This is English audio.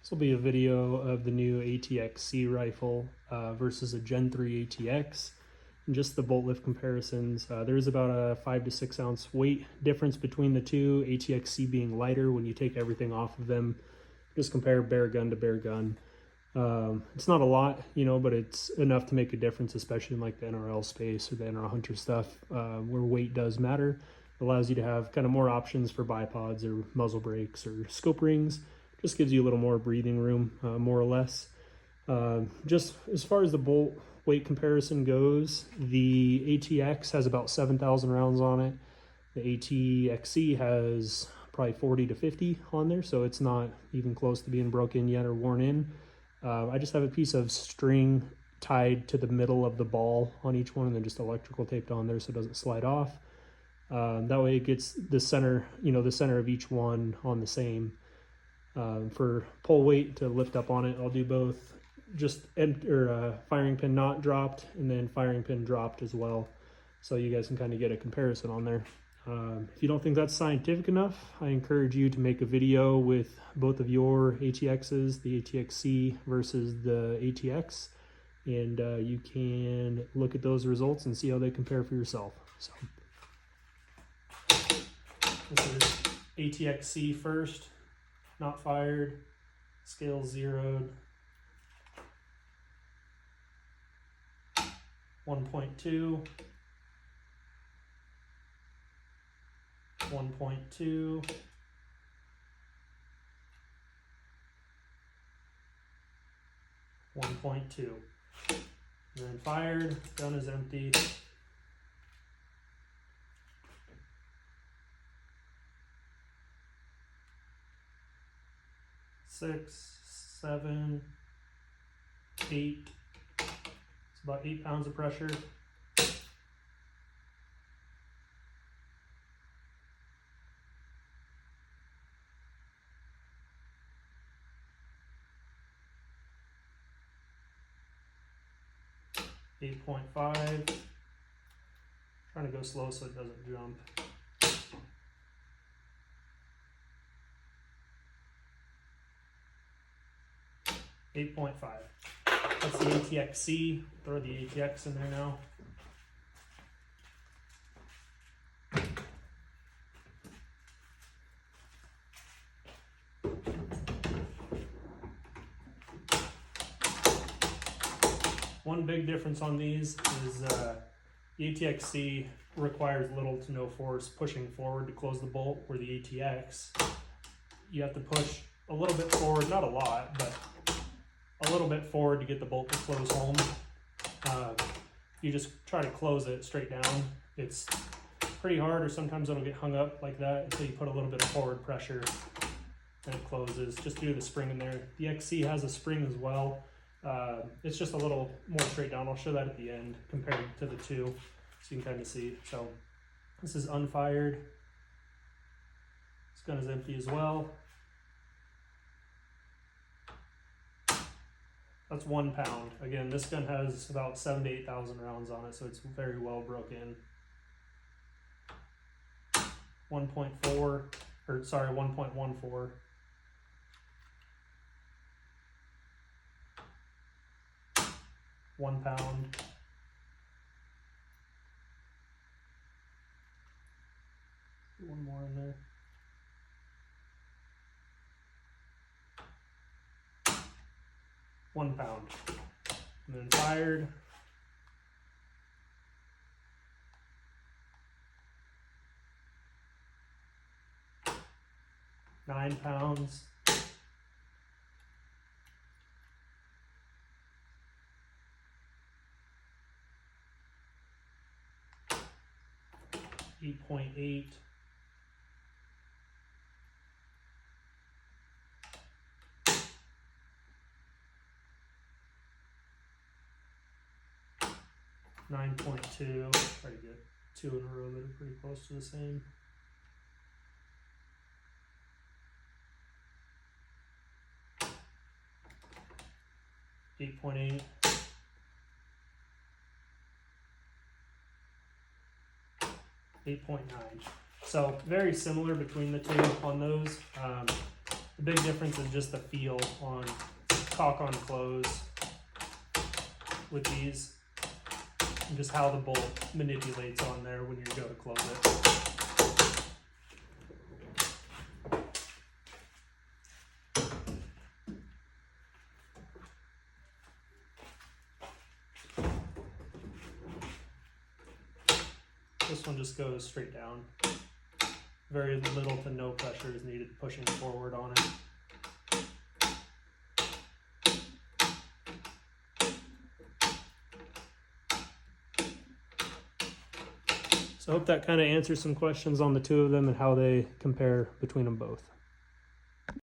This will be a video of the new ATXC rifle versus a Gen 3 ATX, and just the bolt lift comparisons. There is about a 5 to 6 ounce weight difference between the two, ATXC being lighter when you take everything off of them. Just compare bare gun to bare gun. It's not a lot, you know, but it's enough to make a difference, especially in like the NRL space or the NRL Hunter stuff, where weight does matter. It allows you to have kind of more options for bipods or muzzle brakes or scope rings. Just gives you a little more breathing room, more or less. Just as far as the bolt weight comparison goes, the ATX has about 7,000 rounds on it. The ATXC has probably 40 to 50 on there, so it's not even close to being broken yet or worn in. I just have a piece of string tied to the middle of the ball on each one, and then just electrical taped on there so it doesn't slide off. That way it gets the center, the center of each one on the same. For pull weight to lift up on it, I'll do both just firing pin not dropped and then firing pin dropped as well, so you guys can kind of get a comparison on there. If you don't think that's scientific enough, I encourage you to make a video with both of your ATXs, the ATXC versus the ATX, and you can look at those results and see how they compare for yourself. So this is ATXC first, not fired, scale zeroed, 1.2, 1.2, 1.2, and then fired, gun is empty. Six, 7, 8. It's about 8 pounds of pressure. .5. Trying to go slow so it doesn't jump. .5. That's the ATXC. Throw the ATX in there now. One big difference on these is the ATXC requires little to no force pushing forward to close the bolt, where the ATX, you have to push a little bit forward, not a lot, but a little bit forward to get the bolt to close home. You just try to close it straight down. It's pretty hard, or sometimes it'll get hung up like that until you put a little bit of forward pressure and it closes, just due to the spring in there. The XC has a spring as well. It's just a little more straight down. I'll show that at the end compared to the two, so you can kind of see. So this is unfired. This gun is empty as well. That's 1 pound. Again, this gun has about 7,000 to 8,000 rounds on it, so it's very well broken. 1.4, or sorry, 1.14. £1 pound. One more in there. £1 pound. And then fired. £9 pounds. .8. .9.2. Try to get 2 in a row that are pretty close to the same. 8.8. 8.9. So very similar between the two on those. The big difference is just the feel on cock on close with these, and just how the bolt manipulates on there when you go to close it. This one just goes straight down. Very little to no pressure is needed pushing forward on it. So I hope that kind of answers some questions on the two of them and how they compare between them both.